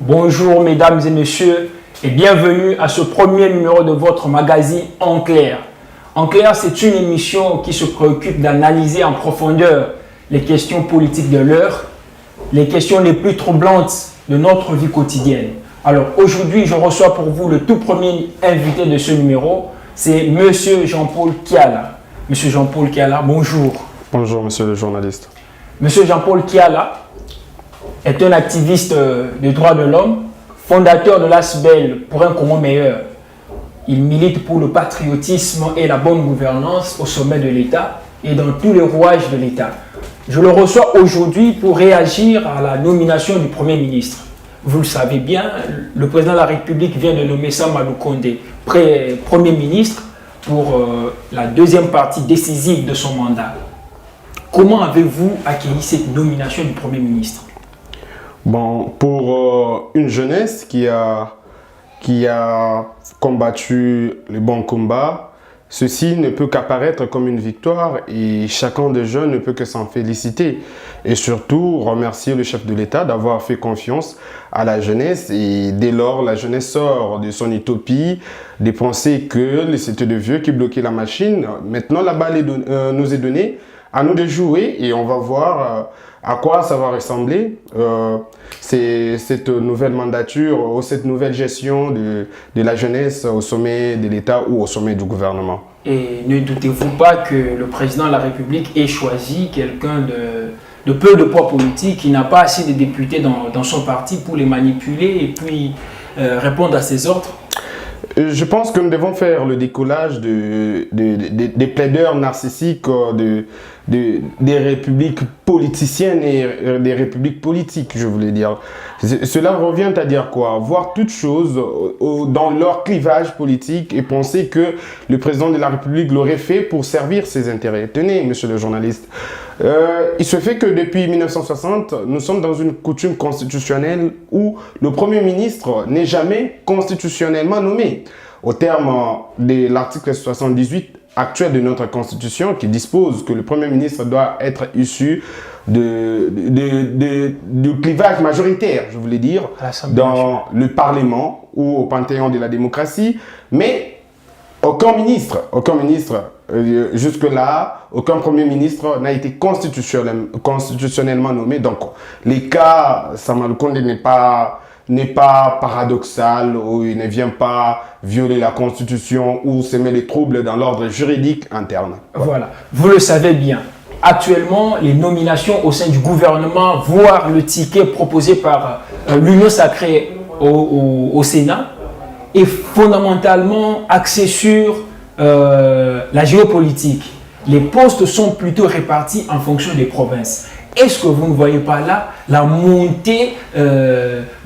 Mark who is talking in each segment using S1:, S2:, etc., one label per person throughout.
S1: Bonjour mesdames et messieurs et bienvenue à ce premier numéro de votre magazine En Clair. En Clair, c'est une émission qui se préoccupe d'analyser en profondeur les questions politiques de l'heure, les questions les plus troublantes de notre vie quotidienne. Alors aujourd'hui, je reçois pour vous le tout premier invité de ce numéro, c'est Monsieur Jean-Paul Kiala. Monsieur Jean-Paul Kiala, bonjour.
S2: Bonjour monsieur le journaliste.
S1: Monsieur Jean-Paul Kiala est un activiste des droits de l'homme, fondateur de l'ASBEL pour un Congo meilleur. Il milite pour le patriotisme et la bonne gouvernance au sommet de l'État et dans tous les rouages de l'État. Je le reçois aujourd'hui pour réagir à la nomination du Premier ministre. Vous le savez bien, le président de la République vient de nommer Samalou Kondé Premier ministre pour la deuxième partie décisive de son mandat. Comment avez-vous accueilli cette nomination du Premier ministre?
S2: Bon, pour une jeunesse qui a combattu le bon combat, ceci ne peut qu'apparaître comme une victoire et chacun des jeunes ne peut que s'en féliciter. Et surtout, remercier le chef de l'État d'avoir fait confiance à la jeunesse et dès lors, la jeunesse sort de son utopie, des pensées que c'était de vieux qui bloquaient la machine. Maintenant, la balle nous est donnée, à nous de jouer et on va voir à quoi ça va ressembler. Cette nouvelle mandature ou cette nouvelle gestion de la jeunesse au sommet de l'État ou au sommet du gouvernement.
S1: Et ne doutez-vous pas que le président de la République ait choisi quelqu'un de peu de poids politique, qui n'a pas assez de députés dans son parti pour les manipuler et puis répondre à ses ordres?
S2: Je pense que nous devons faire le décollage des plaideurs narcissiques des républiques politiciennes et des républiques politiques, je voulais dire. Cela revient à dire quoi? Voir toutes choses dans leur clivage politique et penser que le président de la République l'aurait fait pour servir ses intérêts. Tenez, monsieur le journaliste, il se fait que depuis 1960, nous sommes dans une coutume constitutionnelle où le Premier ministre n'est jamais constitutionnellement nommé. Au terme de l'article 78 actuel de notre Constitution qui dispose que le Premier ministre doit être issu du clivage majoritaire, je voulais dire, dans le Parlement ou au Panthéon de la démocratie, mais aucun ministre, jusque-là, aucun Premier ministre n'a été constitutionnellement nommé. Donc, les cas, Samalou Kondé n'est pas paradoxal, ou il ne vient pas violer la Constitution ou semer les troubles dans l'ordre juridique interne.
S1: Voilà, vous le savez bien. Actuellement, les nominations au sein du gouvernement, voire le ticket proposé par l'Union sacrée au Sénat, est fondamentalement axé sur la géopolitique. Les postes sont plutôt répartis en fonction des provinces. Est-ce que vous ne voyez pas là la montée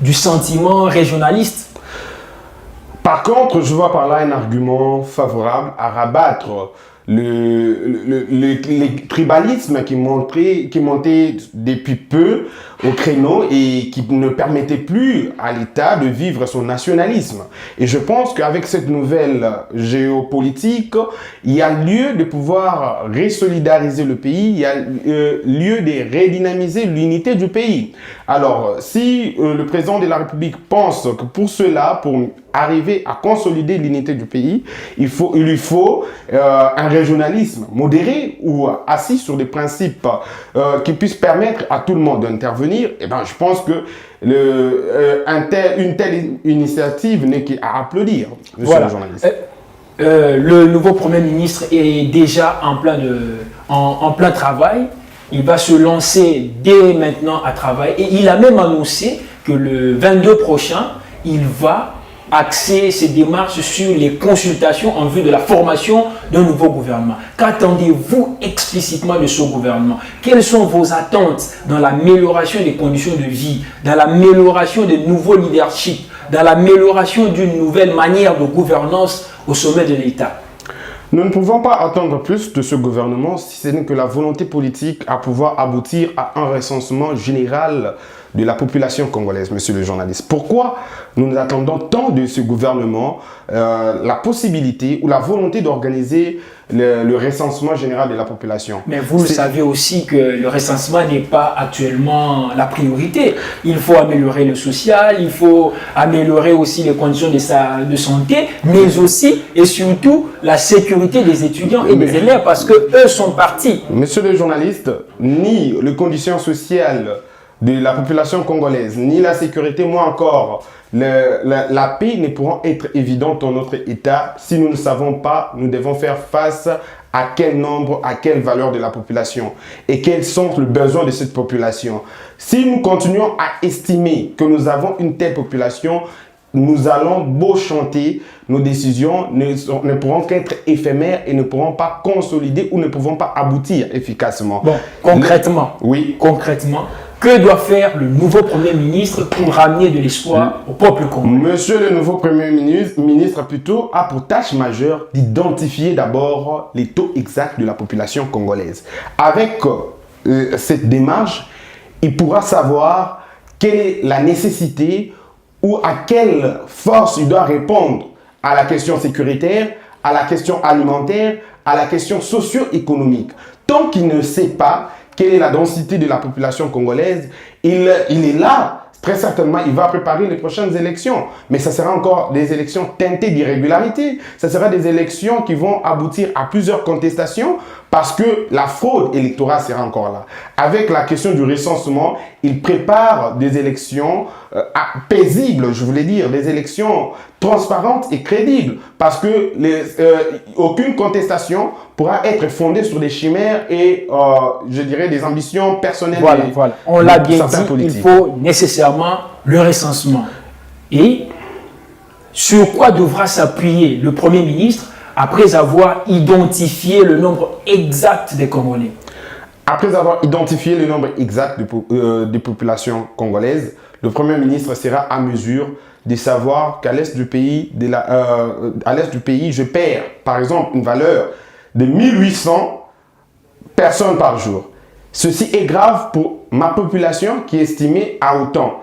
S1: du sentiment régionaliste?
S2: Par contre, je vois par là un argument favorable à rabattre le tribalisme qui montait depuis peu au créneau et qui ne permettait plus à l'État de vivre son nationalisme. Et je pense qu'avec cette nouvelle géopolitique, il y a lieu de pouvoir resolidariser le pays, il y a lieu de redynamiser l'unité du pays. Alors, si le président de la République pense que pour cela, pour arriver à consolider l'unité du pays, il lui faut un régionalisme modéré ou assis sur des principes qui puissent permettre à tout le monde d'intervenir. Et ben, je pense que une telle initiative n'est qu'à applaudir, monsieur
S1: voilà.
S2: le journaliste.
S1: Le nouveau Premier ministre est déjà en plein travail. Il va se lancer dès maintenant à travailler. Et il a même annoncé que le 22 prochain, il va axer ses démarches sur les consultations en vue de la formation d'un nouveau gouvernement. Qu'attendez-vous explicitement de ce gouvernement? Quelles sont vos attentes dans l'amélioration des conditions de vie, dans l'amélioration des nouveaux leaderships, dans l'amélioration d'une nouvelle manière de gouvernance au sommet de l'État?
S2: Nous ne pouvons pas attendre plus de ce gouvernement si ce n'est que la volonté politique à pouvoir aboutir à un recensement général de la population congolaise, monsieur le journaliste. Pourquoi nous attendons tant de ce gouvernement la possibilité ou la volonté d'organiser le recensement général de la population?
S1: Mais vous le savez aussi que le recensement n'est pas actuellement la priorité. Il faut améliorer le social, il faut améliorer aussi les conditions de santé, mais aussi et surtout la sécurité des étudiants et des élèves parce que eux sont partis.
S2: Monsieur le journaliste, ni les conditions sociales de la population congolaise, ni la sécurité, moins encore, la paix ne pourront être évidentes dans notre État si nous ne savons pas, nous devons faire face à quel nombre, à quelle valeur de la population et quels sont les besoins de cette population. Si nous continuons à estimer que nous avons une telle population, nous allons beau chanter, nos décisions ne pourront qu'être éphémères et ne pourront pas consolider ou ne pourront pas aboutir efficacement.
S1: Bon, concrètement,
S2: oui.
S1: Concrètement, que doit faire le nouveau Premier ministre pour ramener de l'espoir au peuple congolais? Monsieur
S2: le nouveau Premier ministre plutôt a pour tâche majeure d'identifier d'abord les taux exacts de la population congolaise. Avec cette démarche, il pourra savoir quelle est la nécessité ou à quelle force il doit répondre à la question sécuritaire, à la question alimentaire, à la question socio-économique. Tant qu'il ne sait pas quelle est la densité de la population congolaise, il est là. Très certainement, il va préparer les prochaines élections. Mais ça sera encore des élections teintées d'irrégularité. Ça sera des élections qui vont aboutir à plusieurs contestations parce que la fraude électorale sera encore là. Avec la question du recensement, il prépare des élections paisibles, je voulais dire, des élections transparentes et crédibles. Parce que aucune contestation pourra être fondée sur des chimères et, je dirais, des ambitions personnelles.
S1: Voilà. On l'a bien dit, politiques. Il faut nécessairement le recensement. Et sur quoi devra s'appuyer le Premier ministre après avoir identifié le nombre exact des Congolais?
S2: Après avoir identifié le nombre exact des populations congolaises, le Premier ministre sera à mesure de savoir qu'à l'est du pays, je perds, par exemple, une valeur de 1800 personnes par jour. Ceci est grave pour ma population qui est estimée à autant.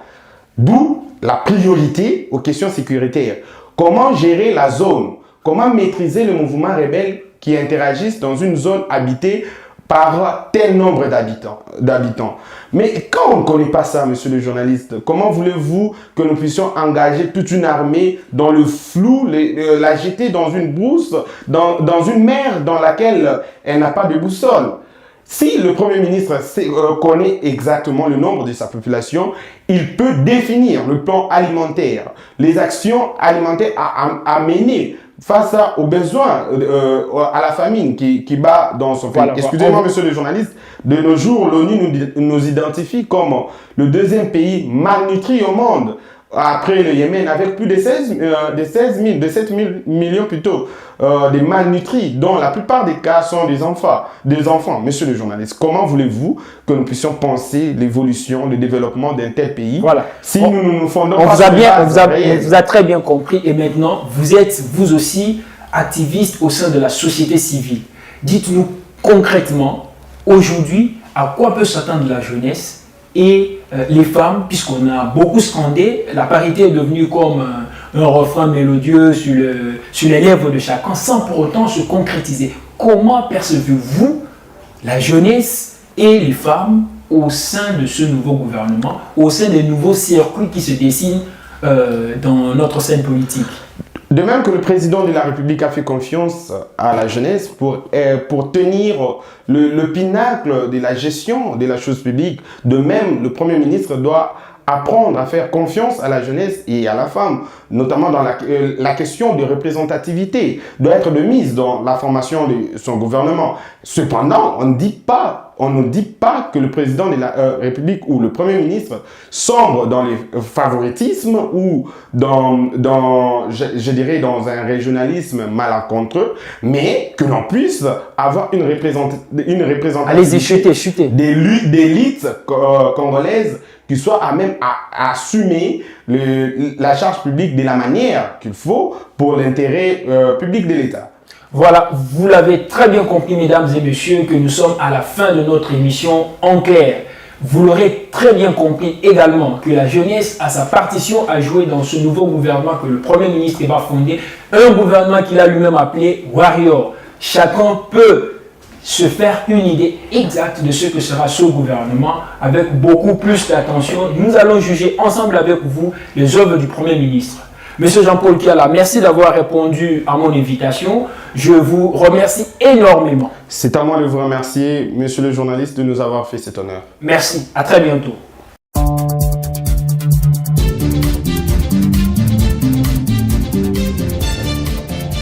S2: D'où la priorité aux questions sécuritaires. Comment gérer la zone? Comment maîtriser le mouvement rebelle qui interagissent dans une zone habitée par tel nombre d'habitants? Mais quand on ne connaît pas ça, monsieur le journaliste, comment voulez-vous que nous puissions engager toute une armée dans le flou, la jeter dans une brousse, dans une mer dans laquelle elle n'a pas de boussole? Si le Premier ministre connaît exactement le nombre de sa population, il peut définir le plan alimentaire, les actions alimentaires à mener face aux besoins, à la famine qui bat dans son pays. Excusez-moi, monsieur le journaliste, de nos jours, l'ONU nous identifie comme le deuxième pays malnutri au monde, après le Yémen, avec plus de 7 millions plutôt, de malnutris, dont la plupart des cas sont des enfants. Monsieur le journaliste, comment voulez-vous que nous puissions penser l'évolution, le développement d'un tel pays si nous nous fondons pas sur les bases réelles?
S1: On vous a très bien compris et maintenant, vous êtes vous aussi activiste au sein de la société civile. Dites-nous concrètement, aujourd'hui, à quoi peut s'attendre la jeunesse et les femmes, puisqu'on a beaucoup scandé, la parité est devenue comme un refrain mélodieux sur les lèvres de chacun, sans pour autant se concrétiser. Comment percevez-vous la jeunesse et les femmes au sein de ce nouveau gouvernement, au sein des nouveaux circuits qui se dessinent dans notre scène politique?
S2: De même que le président de la République a fait confiance à la jeunesse pour tenir le pinacle de la gestion de la chose publique, de même le Premier ministre doit apprendre à faire confiance à la jeunesse et à la femme, notamment dans la question de représentativité, doit être de mise dans la formation de son gouvernement. Cependant, on ne dit pas que le président de la République ou le Premier ministre sombre dans les favoritismes ou je dirais dans un régionalisme malencontreux, mais que l'on puisse avoir une représentativité
S1: chutez.
S2: d'élite congolaise qui soit à même à assumer la charge publique de la manière qu'il faut pour l'intérêt public de l'État.
S1: Voilà, vous l'avez très bien compris, mesdames et messieurs, que nous sommes à la fin de notre émission En Clair. Vous l'aurez très bien compris également que la jeunesse a sa partition à jouer dans ce nouveau gouvernement que le Premier ministre va fonder, un gouvernement qu'il a lui-même appelé Warrior. Chacun peut se faire une idée exacte de ce que sera ce gouvernement avec beaucoup plus d'attention. Nous allons juger ensemble avec vous les œuvres du Premier ministre. Monsieur Jean-Paul Kiala, merci d'avoir répondu à mon invitation. Je vous remercie énormément.
S2: C'est à moi de vous remercier, monsieur le journaliste, de nous avoir fait cet honneur.
S1: Merci, à très bientôt.